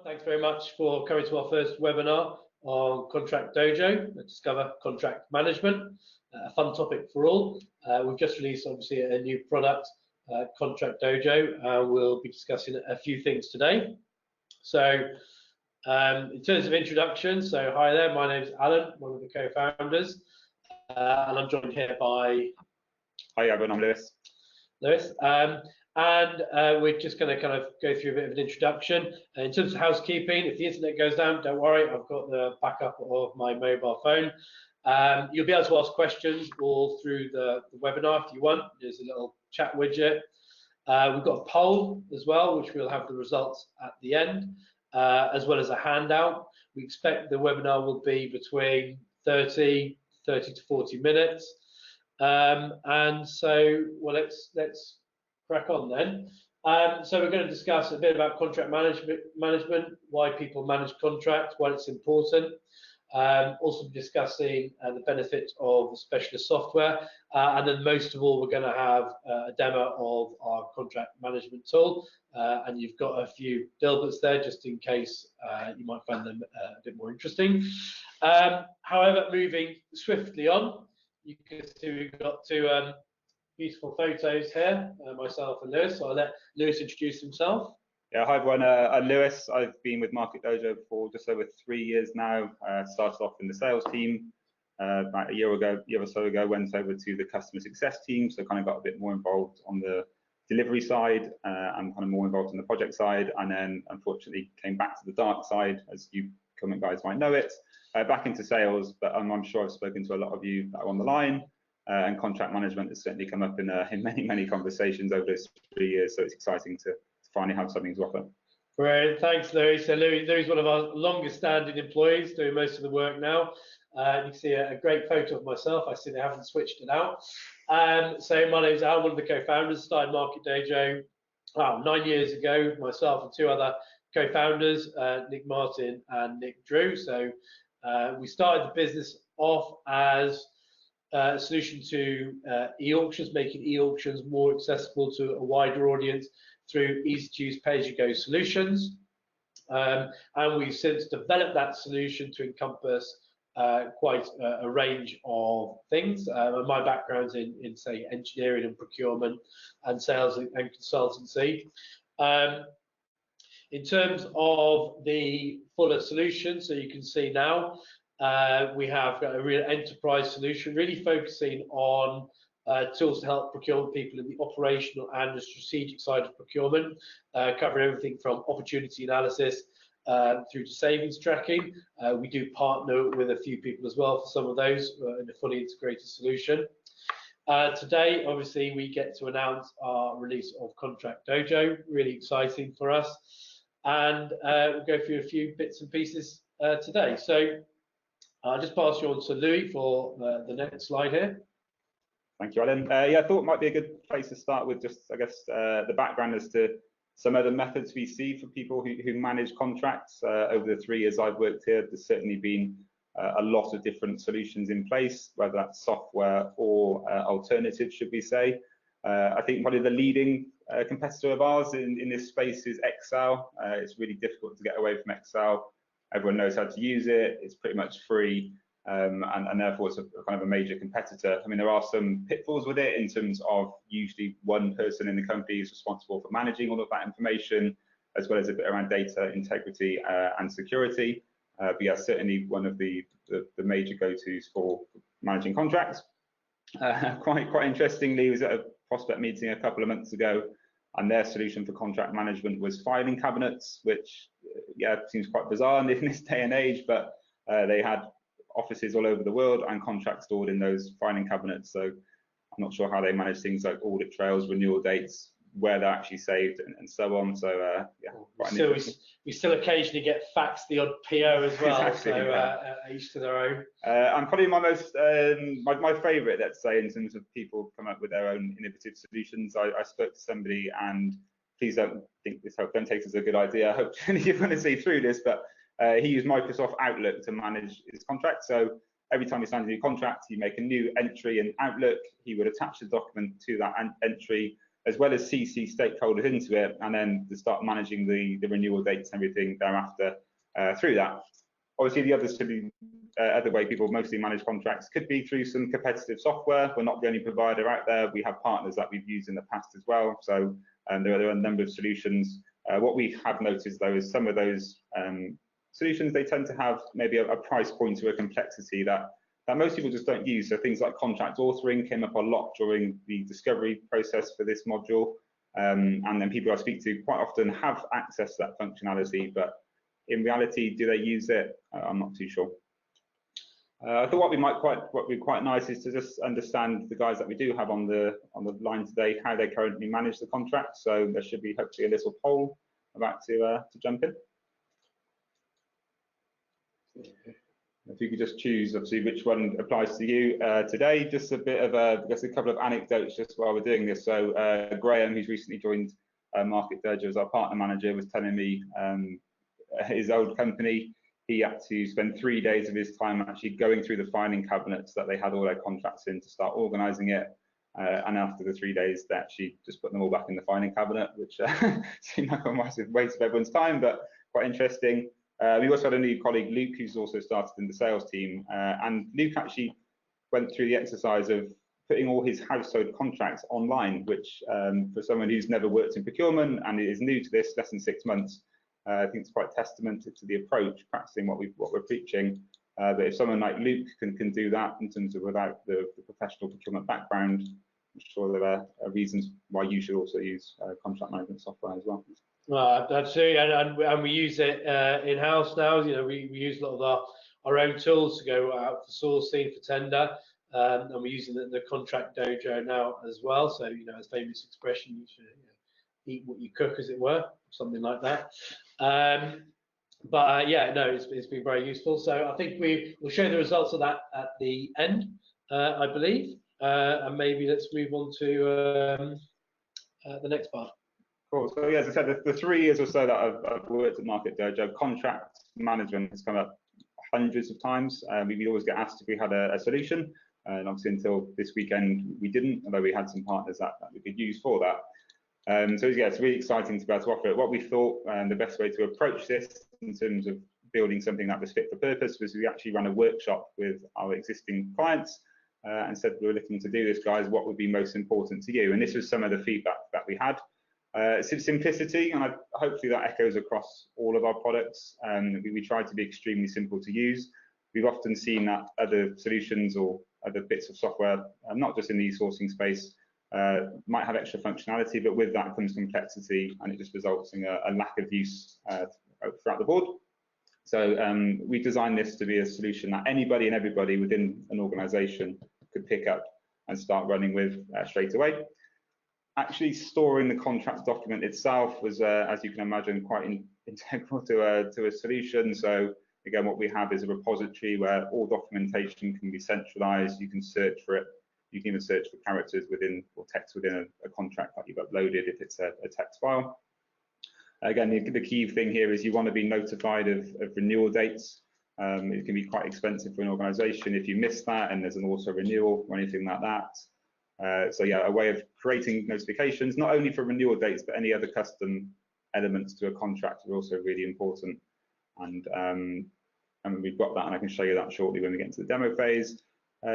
Thanks very much for coming to our first webinar on Contract Dojo, Discover Contract Management, a fun topic for all. We've just released, obviously, a new product, Contract Dojo. We'll be discussing a few things today. So, in terms of introduction, so hi there, my name is Alun, one of the co-founders, and I'm joined here by... Hi everyone, I'm Lewis. We're just going to kind of go through a bit of an introduction. In terms of housekeeping, if the internet goes down, don't worry, I've got the backup of my mobile phone. You'll be able to ask questions all through the webinar if you want. There's a little chat widget. We've got a poll as well, which we'll have the results at the end, as well as a handout. We expect the webinar will be between 30 to 40 minutes. So, well, let's crack on then. So we're going to discuss a bit about contract management, why people manage contracts, why it's important. Also discussing the benefits of specialist software, and then most of all, we're going to have a demo of our contract management tool. And you've got a few dilberts there, just in case you might find them a bit more interesting. However, moving swiftly on, you can see we've got two beautiful photos here, myself and Lewis. So I'll let Lewis introduce himself. Yeah, hi everyone, I'm Lewis. I've been with Market Dojo for just over 3 years now. Started off in the sales team about a year or so ago, went over to the customer success team, so kind of got a bit more involved on the delivery side and kind of more involved on the project side, and then unfortunately came back to the dark side, as you comment guys might know it, back into sales. But I'm sure I've spoken to a lot of you that are on the line. And contract management has certainly come up in many conversations over those 3 years, so it's exciting to finally have something to offer. Great, thanks, Louis. So Louis is one of our longest-standing employees, doing most of the work now. You can see a great photo of myself. I see they haven't switched it out. So my name is Al, one of the co-founders. Started Market Dojo 9 years ago. Myself and two other co-founders, Nick Martin and Nick Drew. So we started the business off as a solution to e-auctions, making e-auctions more accessible to a wider audience through easy-to-use pay-as-you-go solutions. And we've since developed that solution to encompass quite a range of things. My background's in say, engineering and procurement and sales and consultancy. In terms of the fuller solution, so you can see now, we have got a real enterprise solution, really focusing on tools to help procurement people in the operational and the strategic side of procurement, covering everything from opportunity analysis through to savings tracking. We do partner with a few people as well for some of those in a fully integrated solution. Today, obviously, we get to announce our release of Contract Dojo, really exciting for us. And we'll go through a few bits and pieces today. So I'll just pass you on to Louis for the next slide here. Thank you, Alan. Yeah, I thought it might be a good place to start with just, I guess, the background as to some of the methods we see for people who manage contracts. Over the 3 years I've worked here, there's certainly been a lot of different solutions in place, whether that's software or alternatives, should we say. I think probably the leading competitor of ours in this space is Excel. It's really difficult to get away from Excel. Everyone knows how to use it. It's pretty much free, and therefore it's a kind of a major competitor. I mean, there are some pitfalls with it in terms of usually one person in the company is responsible for managing all of that information, as well as a bit around data integrity and security. But yeah, certainly one of the major go-tos for managing contracts. Quite interestingly, I was at a prospect meeting a couple of months ago, and their solution for contract management was filing cabinets, which yeah, seems quite bizarre in this day and age, but they had offices all over the world and contracts stored in those filing cabinets. So I'm not sure how they manage things like audit trails, renewal dates, where they're actually saved, and so on. So yeah, we still occasionally get faxed the odd PO as well. Exactly, so yeah. Each to their own. And probably my most my favourite, let's say, in terms of people come up with their own innovative solutions. I spoke to somebody, and please don't think this, don't take this as a good idea. I hope you're going to see through this, but he used Microsoft Outlook to manage his contract. So every time he signed a new contract, he'd make a new entry in Outlook. He would attach the document to that entry, as well as CC stakeholders into it, and then to start managing the renewal dates and everything thereafter through that. Obviously, the other way people mostly manage contracts could be through some competitive software. We're not the only provider out there. We have partners that we've used in the past as well. So there are a number of solutions. What we have noticed, though, is some of those solutions, they tend to have maybe a price point or a complexity that most people just don't use. So things like contract authoring came up a lot during the discovery process for this module. And then people I speak to quite often have access to that functionality, but in reality, do they use it? I'm not too sure. I thought what would be quite nice is to just understand the guys that we do have on the line today, how they currently manage the contract. So there should be hopefully a little poll about to jump in. If you could just choose, obviously, which one applies to you today. Just a bit of I guess a couple of anecdotes just while we're doing this. So Graham, who's recently joined Market Dojo as our partner manager, was telling me his old company, he had to spend 3 days of his time actually going through the filing cabinets that they had all their contracts in to start organising it. And after the 3 days, they actually just put them all back in the filing cabinet, which seemed like a massive waste of everyone's time, but quite interesting. We also had a new colleague, Luke, who's also started in the sales team. And Luke actually went through the exercise of putting all his household contracts online, which for someone who's never worked in procurement and is new to this, less than 6 months, I think it's quite testament to the approach, practicing what we're preaching. But if someone like Luke can do that in terms of without the professional procurement background, I'm sure there are reasons why you should also use contract management software as well. Well, absolutely, and we use it in-house now. You know, we use a lot of our own tools to go out for sourcing, for tender, and we're using the Contract Dojo now as well. So, you know, as famous expression, you should eat what you cook, as it were, something like that. Yeah, no, it's been very useful. So I think we'll show the results of that at the end, I believe, and maybe let's move on to the next part. Cool. So yeah, as I said, the 3 years or so that I've worked at Market Dojo, contract management has come up hundreds of times. We always get asked if we had a solution, and obviously until this weekend we didn't, although we had some partners that we could use for that. So yeah, it's really exciting to be able to offer it. What we thought the best way to approach this in terms of building something that was fit for purpose was we actually ran a workshop with our existing clients and said, we were looking to do this, guys, what would be most important to you? And this was some of the feedback that we had. Simplicity, and hopefully that echoes across all of our products. We try to be extremely simple to use. We've often seen that other solutions or other bits of software, not just in the e-sourcing space, might have extra functionality, but with that comes complexity, and it just results in a lack of use throughout the board. So we designed this to be a solution that anybody and everybody within an organisation could pick up and start running with straight away. Actually storing the contract document itself was, as you can imagine, quite integral to a solution. So again, what we have is a repository where all documentation can be centralised. You can search for it. You can even search for characters within or text within a contract that you've uploaded if it's a text file. Again, the key thing here is you want to be notified of renewal dates. It can be quite expensive for an organisation if you miss that and there's an auto renewal or anything like that. So yeah, a way of creating notifications, not only for renewal dates, but any other custom elements to a contract are also really important. And we've got that, and I can show you that shortly when we get into the demo phase.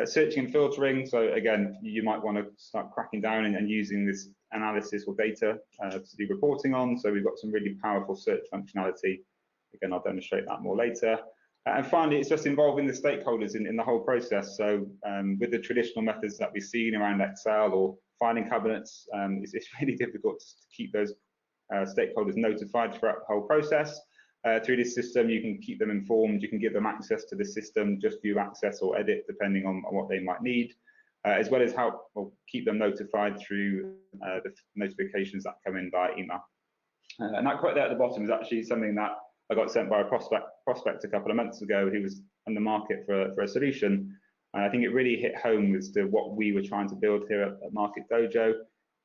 Searching and filtering. So again, you might want to start cracking down and using this analysis or data to do reporting on. So we've got some really powerful search functionality. Again, I'll demonstrate that more later. And finally, it's just involving the stakeholders in the whole process. So with the traditional methods that we've seen around Excel or filing cabinets, it's really difficult to keep those stakeholders notified throughout the whole process. Through this system, you can keep them informed, you can give them access to the system, just view access or edit depending on what they might need, as well as help or keep them notified through the notifications that come in via email. And that quote there at the bottom is actually something that I got sent by a prospect a couple of months ago who was on the market for a solution. And I think it really hit home as to what we were trying to build here at Market Dojo.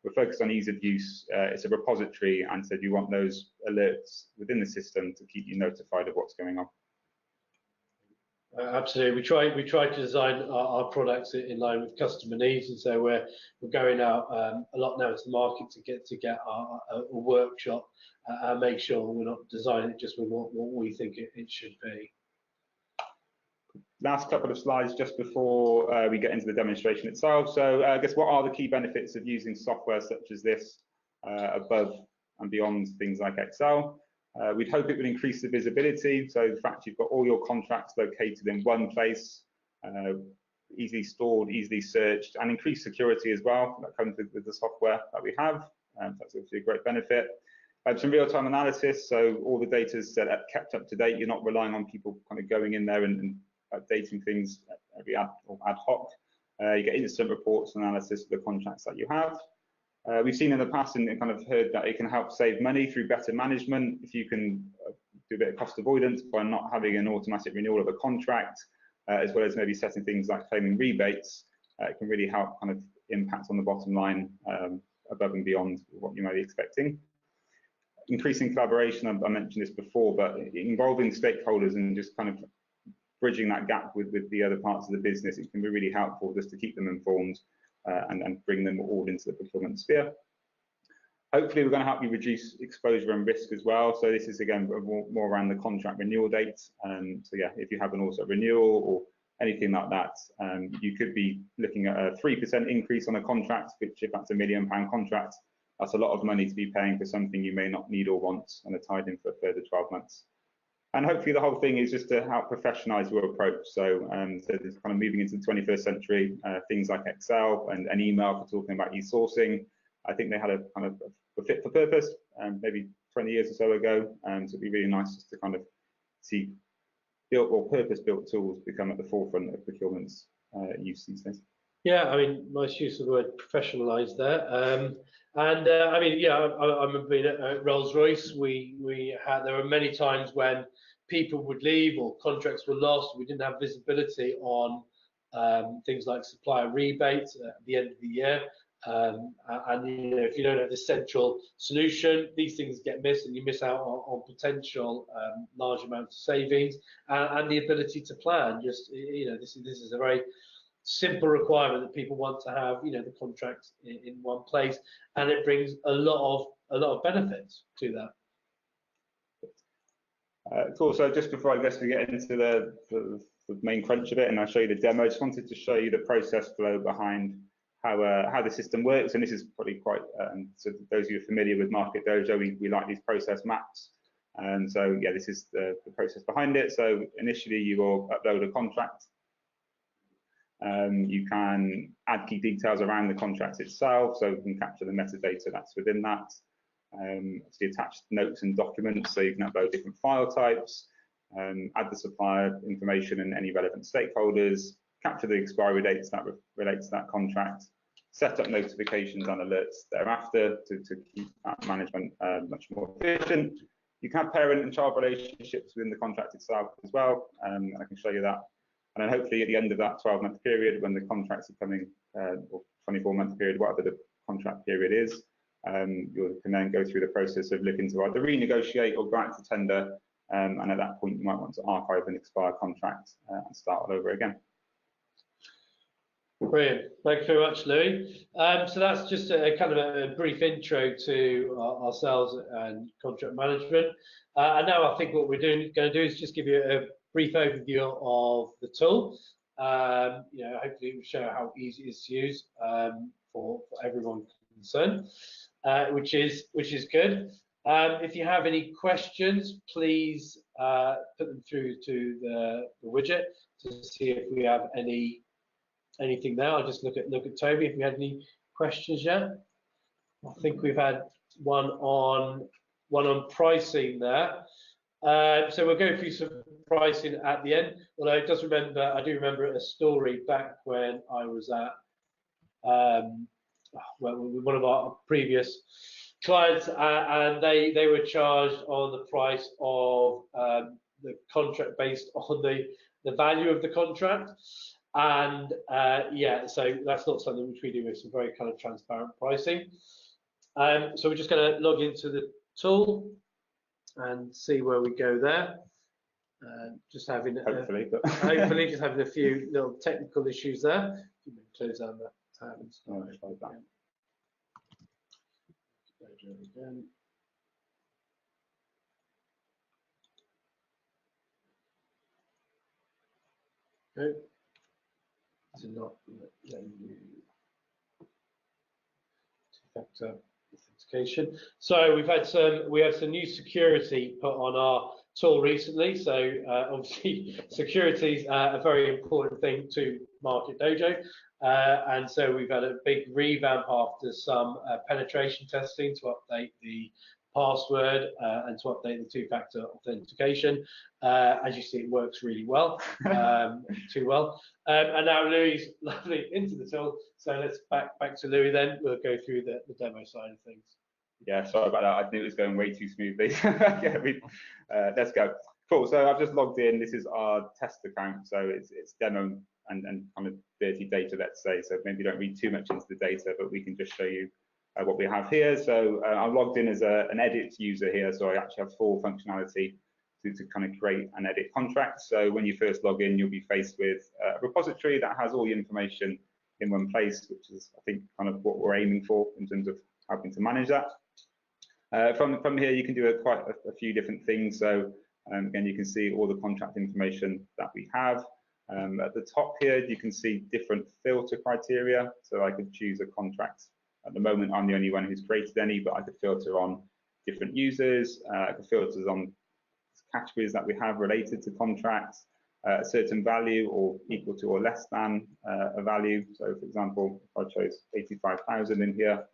We're focused on ease of use. It's a repository, and so you want those alerts within the system to keep you notified of what's going on. Absolutely. We try to design our products in line with customer needs, and so we're going out a lot now to the market to get a workshop and make sure we're not designing it just with what we think it should be. Last couple of slides just before we get into the demonstration itself. So I guess what are the key benefits of using software such as this above and beyond things like Excel? We'd hope it would increase the visibility. So the fact you've got all your contracts located in one place, easily stored, easily searched, and increased security as well. That comes with the software that we have. That's obviously a great benefit. Some real-time analysis, so all the data is kept up to date. You're not relying on people kind of going in there and updating things every ad hoc. You get instant reports and analysis of the contracts that you have. We've seen in the past and kind of heard that it can help save money through better management. If you can do a bit of cost avoidance by not having an automatic renewal of a contract, as well as maybe setting things like claiming rebates, it can really help kind of impact on the bottom line above and beyond what you might be expecting. Increasing collaboration, I mentioned this before, but involving stakeholders and just kind of bridging that gap with the other parts of the business, it can be really helpful just to keep them informed and bring them all into the procurement sphere. Hopefully, we're going to help you reduce exposure and risk as well. So this is again more around the contract renewal dates. So yeah, if you have an auto renewal or anything like that, you could be looking at a 3% increase on a contract, which if that's £1 million contract, that's a lot of money to be paying for something you may not need or want and are tied in for a further 12 months. And hopefully the whole thing is just to help professionalize your approach. So, so it's kind of moving into the 21st century, things like Excel and email for talking about e-sourcing. I think they had a kind of a fit for purpose, maybe 20 years or so ago. So it'd be really nice just to kind of see built or purpose-built tools become at the forefront of procurement's use these days. Yeah, I mean, nice use of the word professionalised there. I mean, yeah, I remember being at Rolls-Royce. There were many times when people would leave or contracts were lost. We didn't have visibility on things like supplier rebates at the end of the year. And you know, if you don't have the central solution, these things get missed, and you miss out on potential large amounts of savings and the ability to plan. Just you know, this is a very simple requirement that people want to have, you know, the contract in one place, and it brings a lot of benefits to that. Cool. So just before I guess we get into the main crunch of it, and I'll show you the demo, I just wanted to show you the process flow behind how the system works. And this is probably quite so those of you familiar with Market Dojo, we like these process maps. And so yeah, this is the process behind it. So initially you will upload a contract. You can add key details around the contract itself, so you can capture the metadata that's within that. Obviously attach notes and documents, so you can upload different file types, add the supplier information and any relevant stakeholders, capture the expiry dates that relate to that contract, set up notifications and alerts thereafter to keep that management much more efficient. You can have parent and child relationships within the contract itself as well. I can show you that. And then hopefully at the end of that 12-month period, when the contracts are coming, or 24-month period, whatever the contract period is, you can then go through the process of looking to either renegotiate or go out to tender. And at that point, you might want to archive an expired contract and start all over again. Brilliant. Thanks very much, Louis. So that's just a kind of a brief intro to ourselves and contract management. And now I think what we're going to do is just give you a brief overview of the tool. You know, hopefully it will show how easy it is to use for everyone concerned, which is good. If you have any questions, please put them through to the widget to see if we have anything there. I'll just look at Toby if we had any questions yet. I think we've had one on pricing there. So we'll go through some pricing at the end. Although I do remember a story back when I was at one of our previous clients, and they were charged on the price of the contract based on the value of the contract. And yeah, so that's not something which we do with some very kind of transparent pricing. So we're just going to log into the tool and see where we go there. Just having hopefully, hopefully just having a few little technical issues there. You can close down that tab and start again. Okay. So not letting you two-factor authentication. So we have some new security put on our tool recently. So obviously security is a very important thing to Market Dojo. And so we've had a big revamp after some penetration testing to update the password and to update the two-factor authentication. As you see, it works really well, too well. And now Louis lovely into the tool. So let's back to Louis then. We'll go through the demo side of things. Yeah, sorry about that. I think it was going way too smoothly. Yeah, let's go. Cool. So I've just logged in. This is our test account. So it's demo and kind of dirty data, let's say. So maybe don't read too much into the data, but we can just show you what we have here. So I'm logged in as an edit user here. So I actually have full functionality to kind of create and edit contracts. So when you first log in, you'll be faced with a repository that has all the information in one place, which is, I think, kind of what we're aiming for in terms of helping to manage that. From here, you can do quite a few different things. So again, you can see all the contract information that we have. At the top here, you can see different filter criteria. So I could choose a contract. At the moment, I'm the only one who's created any, but I could filter on different users. I could filter on categories that we have related to contracts, a certain value or equal to or less than a value. So for example, if I chose 85,000 in here,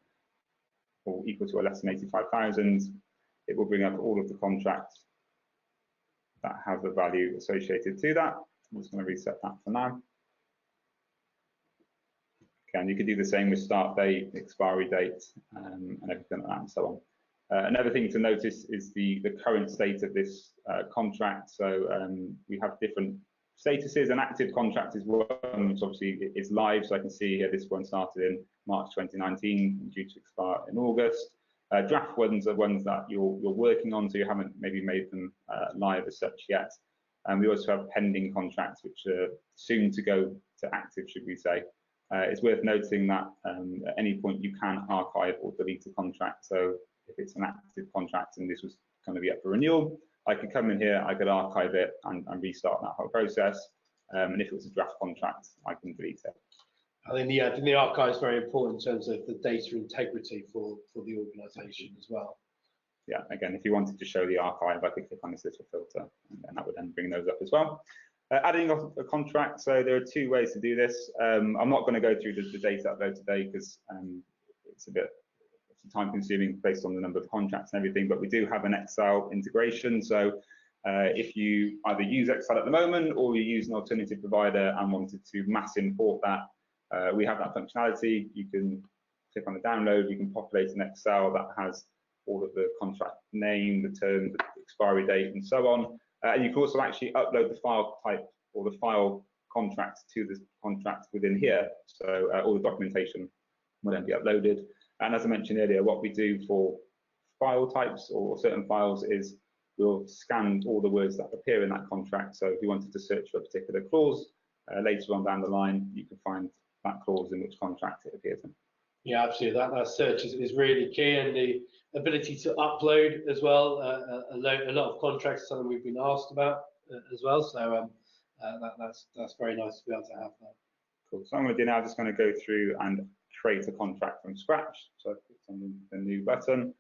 or equal to or less than 85,000, it will bring up all of the contracts that have a value associated to that. I'm just going to reset that for now. Okay, and you can do the same with start date, expiry date, and everything like that, and so on. Another thing to notice is the current state of this contract. So we have different statuses. An active contract is one which obviously is live. So I can see here this one started in March 2019, due to expire in August. Draft ones are ones that you're working on, so you haven't maybe made them live as such yet. And we also have pending contracts, which are soon to go to active, should we say. It's worth noting that at any point you can archive or delete a contract. So if it's an active contract and this was going to be up for renewal, I could come in here, I could archive it and restart that whole process. And if it was a draft contract, I can delete it. I think the archive is very important in terms of the data integrity for the organisation as well. Yeah, again, if you wanted to show the archive, I could click on this little filter, and that would then bring those up as well. Adding a contract, so there are two ways to do this. I'm not going to go through the data upload today because it's a bit time consuming based on the number of contracts and everything, but we do have an Excel integration. So if you either use Excel at the moment or you use an alternative provider and wanted to mass import that, we have that functionality. You can click on the download, you can populate an Excel that has all of the contract name, the term, the expiry date, and so on. And you can also actually upload the file type or the file contract to the contract within here. So all the documentation will then be uploaded. And as I mentioned earlier, what we do for file types or certain files is we'll scan all the words that appear in that contract. So if you wanted to search for a particular clause, later on down the line, you can find that clause in which contract it appears in. Yeah, absolutely. That search is really key, and the ability to upload as well. A lot of contracts, something we've been asked about as well. So that's very nice to be able to have that. Cool. So I'm going to do now. I'm just going to go through and create a contract from scratch. So I click on the new button.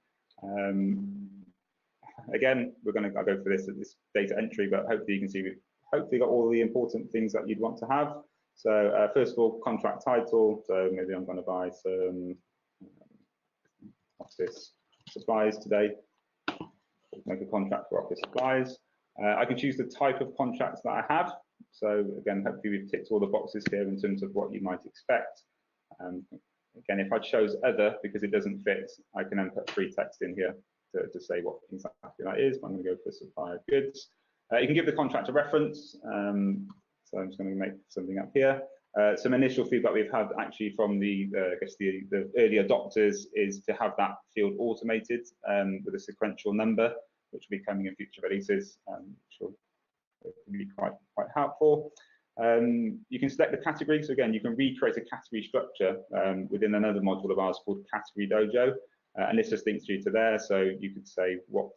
Again, we're going to go for this data entry, but hopefully you can see we've hopefully got all the important things that you'd want to have. So first of all, contract title. So maybe I'm going to buy some office supplies today. Make a contract for office supplies. I can choose the type of contracts that I have. So again, hopefully we've ticked all the boxes here in terms of what you might expect. Again, if I chose other because it doesn't fit, I can then put free text in here to say what exactly that is. I'm going to go for supply of goods. You can give the contract a reference. So I'm just going to make something up here. Some initial feedback we've had actually from the early adopters is to have that field automated with a sequential number, which will be coming in future releases. It can be quite helpful. You can select the category. So again, you can recreate a category structure within another module of ours called Category Dojo. And this just links you to there. So you could say what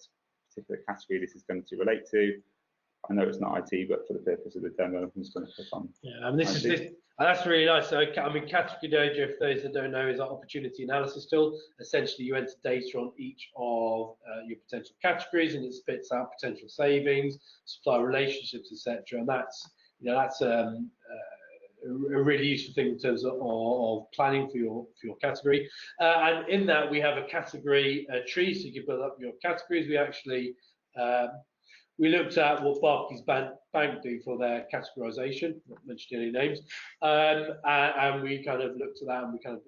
particular category this is going to relate to. I know it's not IT, but for the purpose of the demo, I'm just going to click on. Yeah, I mean, that's really nice. So, I mean, Category Dojo, for those that don't know, is our opportunity analysis tool. Essentially, you enter data on each of your potential categories, and it spits out potential savings, supplier relationships, etc. And that's a really useful thing in terms of planning for your category. And in that, we have a category tree, so you can build up your categories. We actually we looked at what Barclays Bank do for their categorization, not mentioning any names, and we kind of looked at that, and we kind of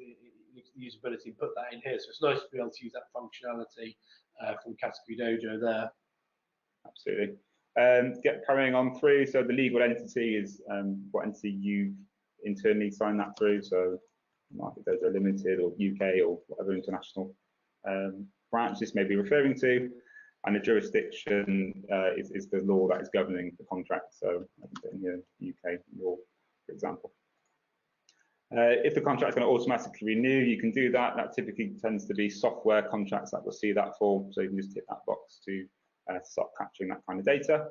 looked at the usability and put that in here. So it's nice to be able to use that functionality from Category Dojo there. Absolutely. Get carrying on through. So the legal entity is what entity you've internally signed that through. So Market Dojo Limited or UK or whatever international branch this may be referring to. And the jurisdiction is the law that is governing the contract. So I can put in here UK law, for example. If the contract is going to automatically renew, you can do that. That typically tends to be software contracts that will see that for. So you can just tick that box to start capturing that kind of data.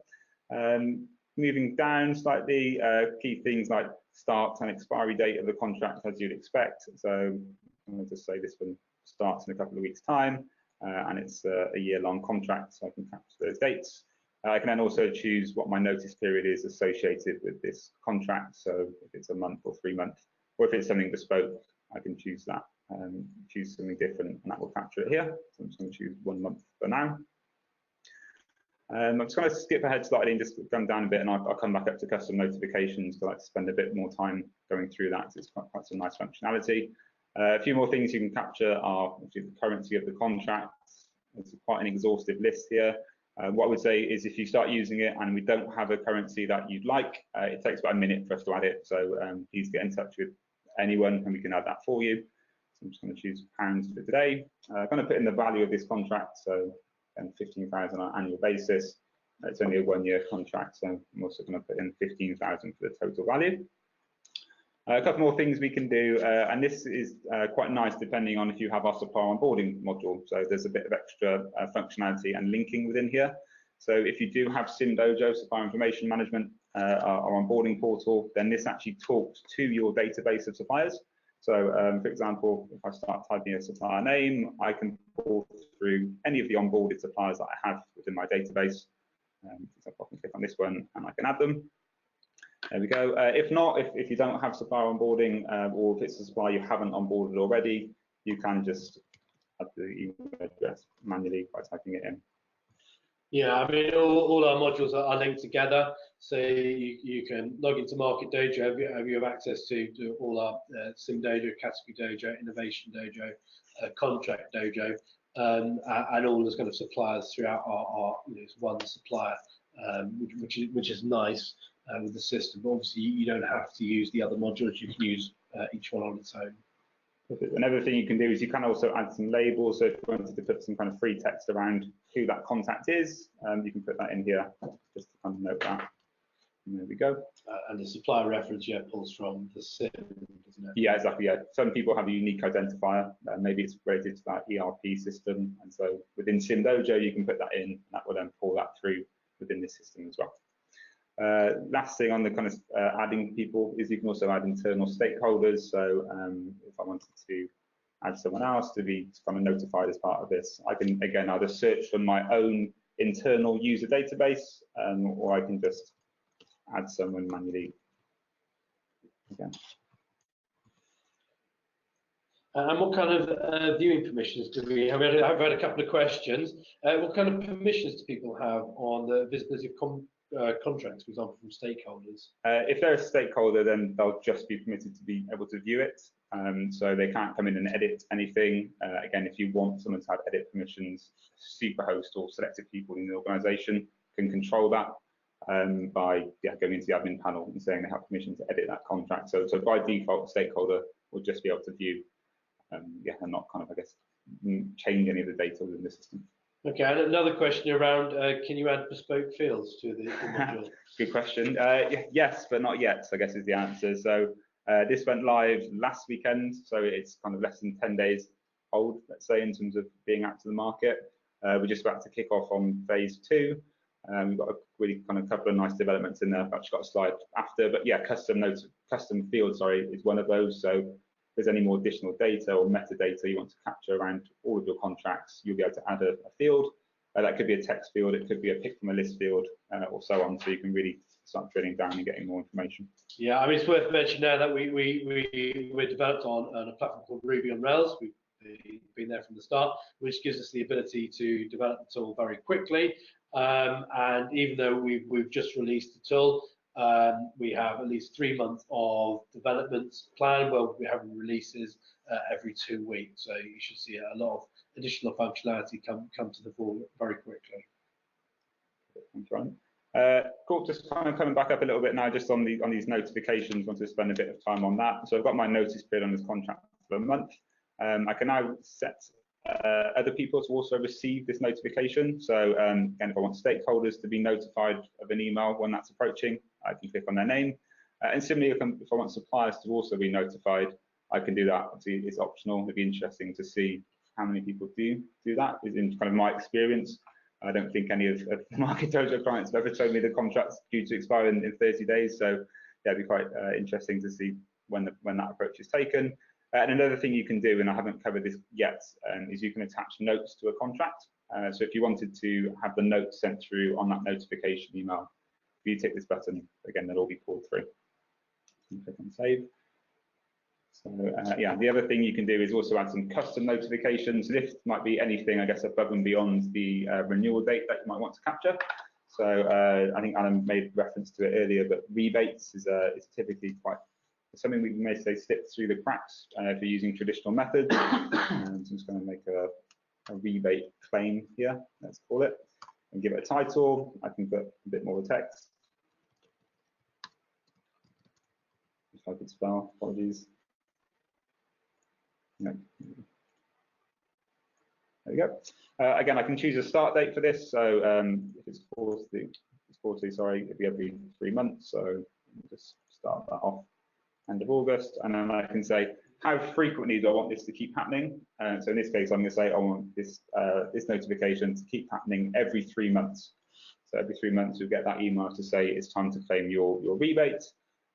Moving down slightly, key things like start and expiry date of the contract, as you'd expect. So I'm going to just say this one starts in a couple of weeks' time. And it's a year-long contract, so I can capture those dates. I can then also choose what my notice period is associated with this contract. So if it's a month or 3 months, or if it's something bespoke, I can choose that, choose something different, and that will capture it here. So I'm just going to choose 1 month for now. I'm just going to skip ahead slightly and just come down a bit, and I'll come back up to custom notifications. I like to spend a bit more time going through that. It's quite some nice functionality. A few more things you can capture are the currency of the contract. It's quite an exhaustive list here. What I would say is if you start using it and we don't have a currency that you'd like, it takes about a minute for us to add it. So please get in touch with anyone and we can add that for you. So I'm just going to choose pounds for today. I'm going to put in the value of this contract. So 15,000 on an annual basis. It's only a 1-year contract. So I'm also going to put in 15,000 for the total value. A couple more things we can do, and this is quite nice depending on if you have our supplier onboarding module. So there's a bit of extra functionality and linking within here. So if you do have Sim Dojo, Supplier Information Management, our onboarding portal, then this actually talks to your database of suppliers. So for example, if I start typing a supplier name, I can pull through any of the onboarded suppliers that I have within my database. So I can click on this one and I can add them. There we go. If not, if you don't have supplier onboarding, or if it's a supplier you haven't onboarded already, you can just add the email address manually by typing it in. Yeah, I mean, all our modules are linked together, so you can log into Market Dojo, you have access to all our Sim Dojo, Category Dojo, Innovation Dojo, Contract Dojo, and all those kind of suppliers throughout our one supplier, which is nice. With the system, but obviously you don't have to use the other modules, you can use each one on its own. Another thing you can do is you can also add some labels. So if you wanted to put some kind of free text around who that contact is, you can put that in here just to kind of note that. And there we go. And the supplier reference, pulls from the SIM, doesn't it? Yeah, exactly. Yeah, some people have a unique identifier. Maybe it's related to that ERP system, and so within Sim Dojo you can put that in, and that will then pull that through within this system as well. Last thing on the kind of adding people is you can also add internal stakeholders. So if I wanted to add someone else to be kind of notified as part of this, I can again either search from my own internal user database, or I can just add someone manually again. And what kind of viewing permissions do we have? I've had a couple of questions. What kind of permissions do people have on the visibility of contracts, for example, from stakeholders? If they're a stakeholder, then they'll just be permitted to be able to view it. So they can't come in and edit anything. Again, if you want someone to have edit permissions, Superhost or selected people in the organization can control that by going into the admin panel and saying they have permission to edit that contract. So by default, the stakeholder will just be able to view and not kind of, I guess, change any of the data within the system. Okay, and another question around, can you add bespoke fields to the module? Good question. Yes, but not yet, I guess is the answer. So this went live last weekend, so it's kind of less than 10 days old, let's say, in terms of being out to the market. We're just about to kick off on phase 2. We've got a really kind of couple of nice developments in there. I've actually got a slide after, but yeah, custom field, is one of those. So if there's any more additional data or metadata you want to capture around all of your contracts, you'll be able to add a field. That could be a text field, it could be a pick from a list field, or so on. So you can really start drilling down and getting more information. Yeah, I mean, it's worth mentioning now that we're developed on a platform called Ruby on Rails. We've been there from the start, which gives us the ability to develop the tool very quickly. And even though we've just released the tool, we have at least 3 months of development plan where we're having releases every 2 weeks. So you should see a lot of additional functionality come to the fore very quickly. Thanks, Ryan. Cool. Just kind of coming back up a little bit now, just on these notifications. Want to spend a bit of time on that. So I've got my notice period on this contract for a month. I can now set other people to also receive this notification. So again, if I want stakeholders to be notified of an email when that's approaching, I can click on their name. And similarly, if I want suppliers to also be notified, I can do that. Obviously, it's optional. It'd be interesting to see how many people do that. Is in kind of my experience. I don't think any of the Market Dojo clients have ever told me the contract's due to expire in 30 days. So yeah, it'd be quite interesting to see when that approach is taken. And another thing you can do, and I haven't covered this yet, is you can attach notes to a contract. So if you wanted to have the notes sent through on that notification email, if you tick this button, again, they'll all be pulled through. And click on save. So yeah, the other thing you can do is also add some custom notifications. This might be anything, I guess, above and beyond the renewal date that you might want to capture. So I think Alan made reference to it earlier, but rebates is typically quite something we may say slips through the cracks if you're using traditional methods. So I'm just going to make a rebate claim here, let's call it, and give it a title. I can put a bit more text. If I could spell, apologies. No. There we go. Again, I can choose a start date for this. So if it's quarterly, sorry, it'd be every 3 months. So just start that off end of August, and then I can say how frequently do I want this to keep happening. So in this case, I'm going to say I want this notification to keep happening every 3 months. So every 3 months you'll get that email to say it's time to claim your rebate.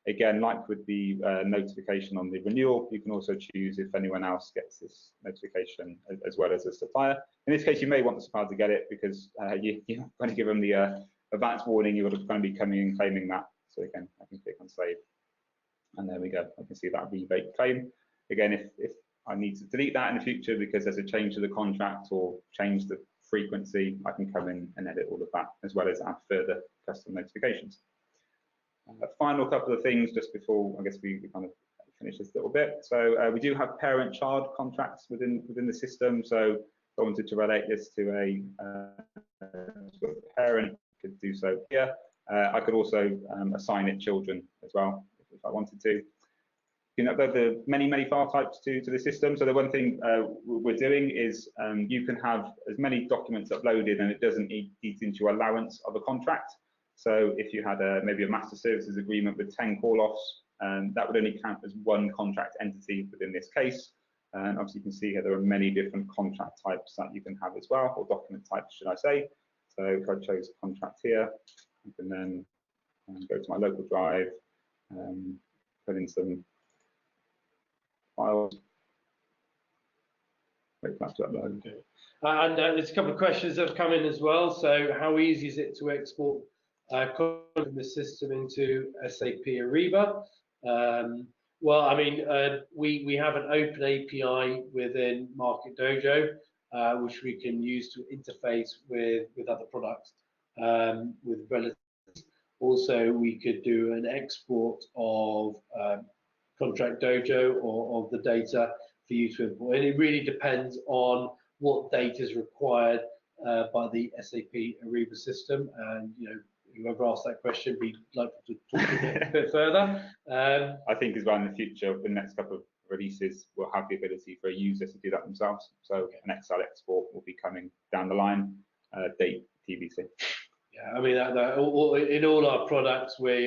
Again, like with the notification on the renewal, you can also choose if anyone else gets this notification as well as a supplier. In this case, you may want the supplier to get it because you're going to give them the advance warning you're going to be coming and claiming that. So again, I can click on save. And there we go. I can see that rebate claim. Again, if I need to delete that in the future because there's a change to the contract or change the frequency, I can come in and edit all of that as well as add further custom notifications. A final couple of things just before I guess we kind of finish this little bit. So we do have parent-child contracts within the system. So if I wanted to relate this to a parent, I could do so here. I could also assign it children as well if I wanted to. You know, the many file types to the system. So the one thing we're doing is you can have as many documents uploaded and it doesn't eat into your allowance of a contract. So if you had maybe a master services agreement with 10 call-offs, that would only count as one contract entity within this case. And obviously you can see here there are many different contract types that you can have as well, or document types, should I say. So if I chose contract here, I can then go to my local drive, put in some files. Wait for that to upload. Okay. And there's a couple of questions that have come in as well. So how easy is it to export from the system into SAP Ariba? Well, I mean, we have an open API within Market Dojo, which we can use to interface with other products, with relatives. Also, we could do an export of Contract Dojo or of the data for you to import. And it really depends on what data is required by the SAP Ariba system. And you know, whoever asked that question, we'd like to talk a bit further. I think as well in the future, the next couple of releases will have the ability for a user to do that themselves. So an Excel export will be coming down the line, date TBC. Yeah, I mean, in all our products, we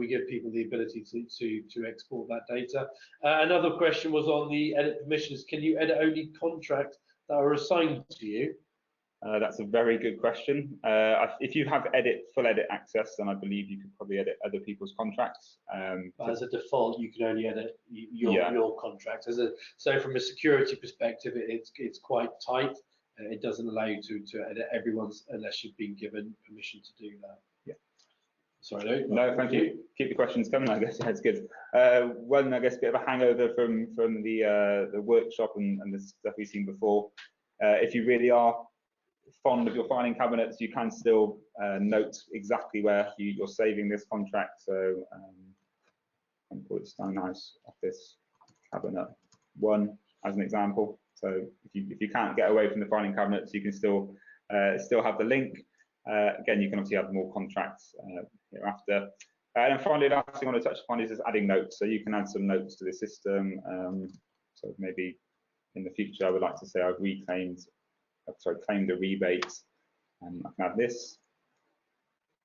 give people the ability to export that data. Another question was on the edit permissions. Can you edit only contracts that are assigned to you? That's a very good question. If you have full edit access, then I believe you could probably edit other people's contracts. But as a default, you can only edit your contracts. So from a security perspective, it's quite tight. It doesn't allow you to edit everyone's unless you've been given permission to do that. Yeah. Sorry, no, thank you. Keep the questions coming. I guess that's good. One, I guess, bit of a hangover from the workshop and the stuff we've seen before. If you really are fond of your filing cabinets, you can still note exactly where you're saving this contract. So I'm call it Stonehouse Office Cabinet 1 as an example. So if you can't get away from the filing cabinets, you can still have the link. Again, you can obviously add more contracts hereafter. And then finally, the last thing I want to touch upon is just adding notes. So you can add some notes to the system. So maybe in the future, I would like to say I've claimed a rebate. I can add this.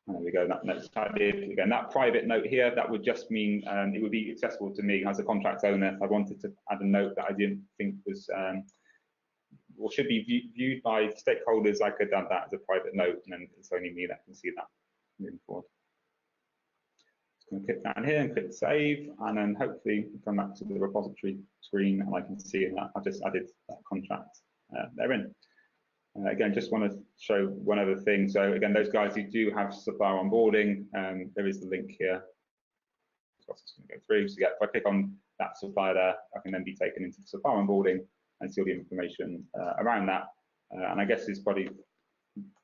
And there we go, that note's added. Again, that private note here, that would just mean it would be accessible to me as a contract owner. If I wanted to add a note that I didn't think was, or should be viewed by stakeholders, I could add that as a private note, and then it's only me that can see that moving forward. Just going to click down here and click save, and then hopefully come back to the repository screen, and I can see that I just added that contract therein. Again, just want to show one other thing. So again, those guys who do have supplier onboarding, there is the link here. So I'm just going to go through. So yeah, if I click on that supplier there, I can then be taken into the supplier onboarding and see all the information around that. And I guess it's probably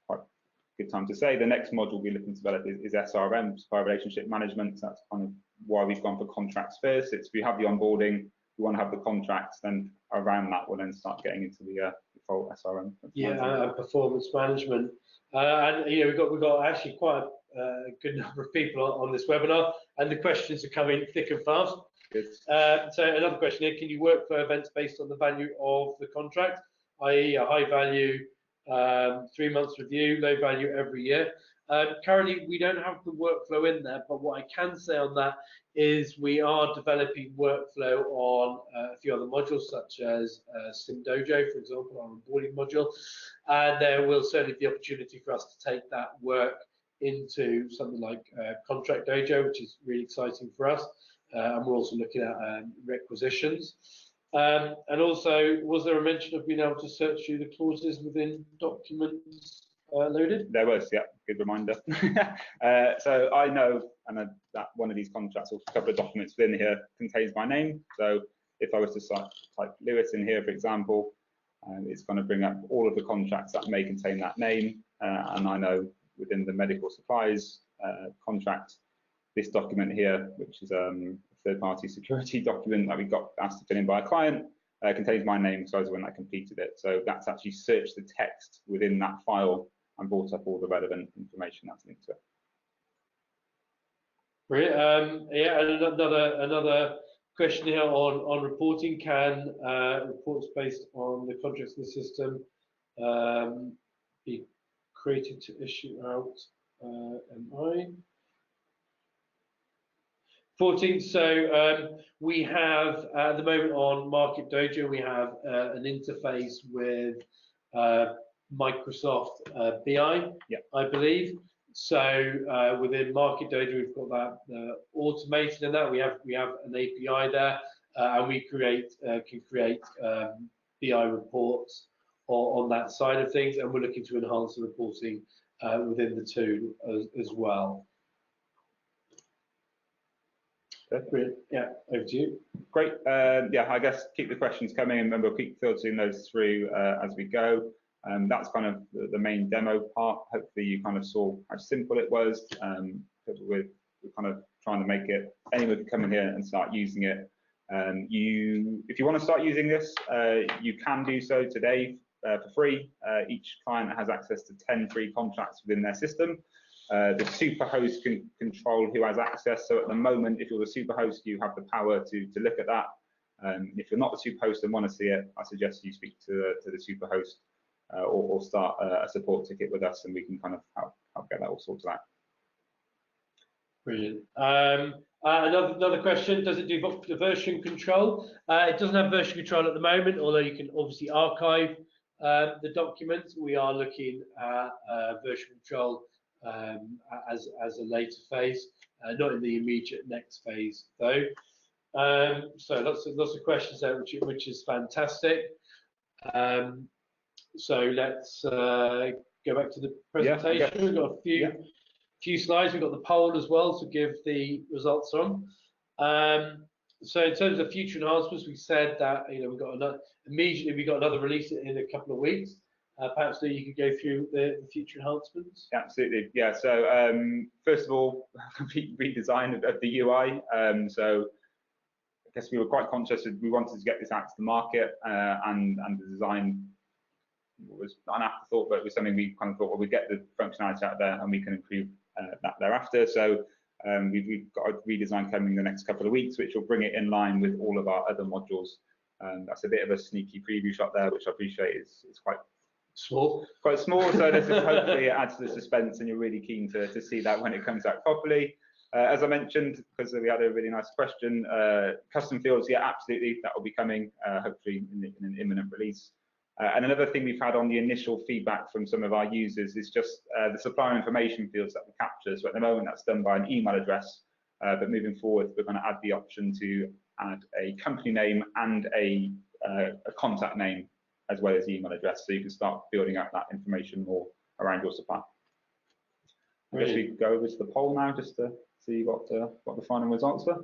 quite a good time to say the next module we're looking to develop is SRM, Supplier Relationship Management. So that's kind of why we've gone for contracts first. It's we have the onboarding, we want to have the contracts, then around that we'll then start getting into the default SRM. Yeah, and performance management. And we've got actually quite a good number of people on this webinar, and the questions are coming thick and fast. Good. So another question here: can you work for events based on the value of the contract, i.e., a high value 3 months review, low value every year? Currently, we don't have the workflow in there, but what I can say on that is we are developing workflow on a few other modules, such as Sim Dojo, for example, our onboarding module, and there will certainly be opportunity for us to take that work into something like Contract Dojo, which is really exciting for us, and we're also looking at requisitions. And also, was there a mention of being able to search through the clauses within documents loaded? There was, yeah, good reminder. So I know that one of these contracts or a couple of documents within here contains my name. So if I was to type Lewis in here, for example, it's going to bring up all of the contracts that may contain that name. And I know within the medical supplies contract, this document here, which is a third-party security document that we got asked to fill in by a client, contains my name because I was the one that completed it. So that's actually searched the text within that file and brought up all the relevant information that's linked to it. Brilliant. Yeah, and another question here on reporting: can reports based on the contracts in the system be created to issue out MI? 14. So we have at the moment on Market Dojo, we have an interface with Microsoft BI, I believe. So within Market Dojo, we've got that automated in that. We have an API there, and we can create BI reports on that side of things, and we're looking to enhance the reporting within the tool as well. Brilliant. Yeah, over to you. Great. Yeah, I guess keep the questions coming, and we'll keep filtering those through as we go. That's kind of the main demo part. Hopefully you kind of saw how simple it was. We're kind of trying to make it, anyone can come in here and start using it. If you want to start using this, you can do so today for free. Each client has access to 10 free contracts within their system. The superhost can control who has access. So at the moment, if you're the superhost, you have the power to look at that. If you're not the super host and want to see it, I suggest you speak to the super host or start a support ticket with us, and we can kind of help get that all sorted out. Brilliant. Another question, does it do version control? It doesn't have version control at the moment, although you can obviously archive the documents. We are looking at version control as a later phase, not in the immediate next phase though. So lots of questions there, which is fantastic. So let's go back to the presentation. Yeah, we've got a few slides. We've got the poll as well to give the results on. So in terms of future enhancements, we said that we've got another release in a couple of weeks. Perhaps Lee, you could go through the future enhancements. Yeah, absolutely. Yeah. So first of all, complete redesign of the UI. So I guess we were quite conscious that we wanted to get this out to the market, and the design was not an afterthought, but it was something we kind of thought, well, we'd get the functionality out there and we can improve that thereafter. So we've got a redesign coming in the next couple of weeks, which will bring it in line with all of our other modules. That's a bit of a sneaky preview shot there, which I appreciate is quite small. So this is, hopefully it adds to the suspense, and you're really keen to see that when it comes out properly. As I mentioned, because we had a really nice question, custom fields, yeah, absolutely, that will be coming hopefully in an imminent release. And another thing we've had on the initial feedback from some of our users is just the supplier information fields that we capture. So at the moment, that's done by an email address, but moving forward, we're going to add the option to add a company name and a contact name as well as the email address, so you can start building out that information more around your supplier. I guess we go over to the poll now just to see what the final results were.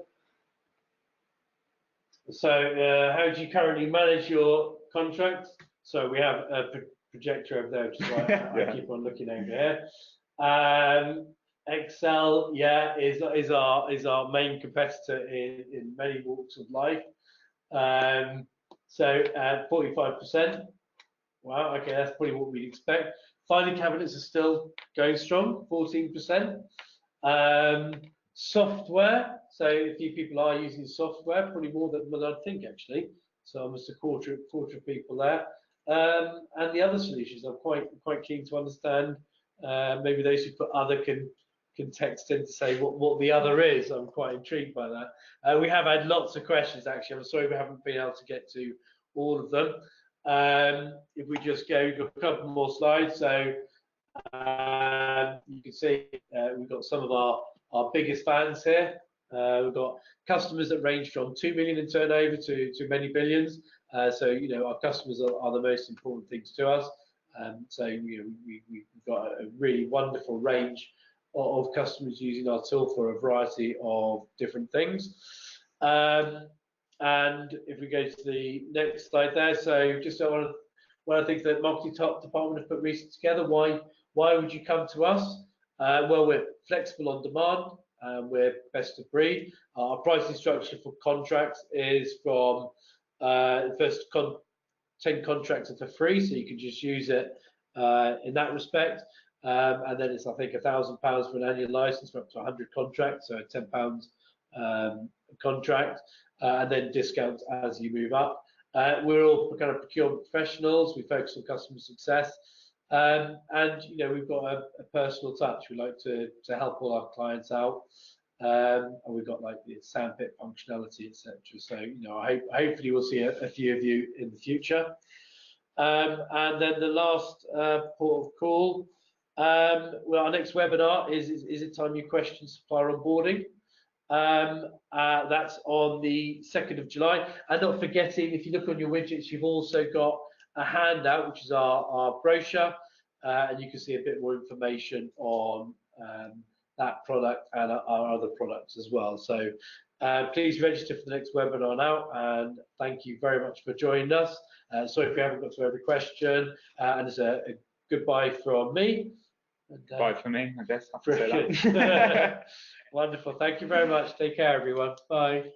So how do you currently manage your contracts? So we have a projector over there, which is why I keep on looking over here. Excel, yeah, is our main competitor in many walks of life. So 45%. Wow, okay, that's probably what we'd expect. Filing cabinets are still going strong, 14%. Software, so a few people are using software, probably more than I think actually. So almost a quarter of people there. And the other solutions, I'm quite keen to understand. Maybe those who put other can text in to say what the other is. I'm quite intrigued by that. We have had lots of questions actually. I'm sorry we haven't been able to get to all of them. If we just go, we've got a couple more slides. So you can see we've got some of our biggest fans here. We've got customers that range from 2 million in turnover to many billions. So our customers are the most important things to us. So we've got a really wonderful range of customers using our tool for a variety of different things. And if we go to the next slide there, so just one of the things that marketing department have put recently together. Why would you come to us? Well, we're flexible on demand. We're best of breed. Our pricing structure for contracts is from the first 10 contracts are for free, so you can just use it in that respect. And then it's, I think, £1,000 for an annual license for up to 100 contracts, so £10 contract, and then discounts as you move up. We're all kind of procurement professionals. We focus on customer success, and we've got a personal touch. We like to help all our clients out, and we've got like the sandpit functionality, etc. So hopefully we'll see a few of you in the future. And then the last port of call. Well, our next webinar is it time you question supplier onboarding? That's on the 2nd of July. And not forgetting, if you look on your widgets, you've also got a handout, which is our brochure, and you can see a bit more information on that product and our other products as well. So please register for the next webinar now, and thank you very much for joining us. Sorry if we haven't got to every question, and it's a goodbye from me. And, bye for me, I guess. I have to say that. Wonderful. Thank you very much. Take care, everyone. Bye.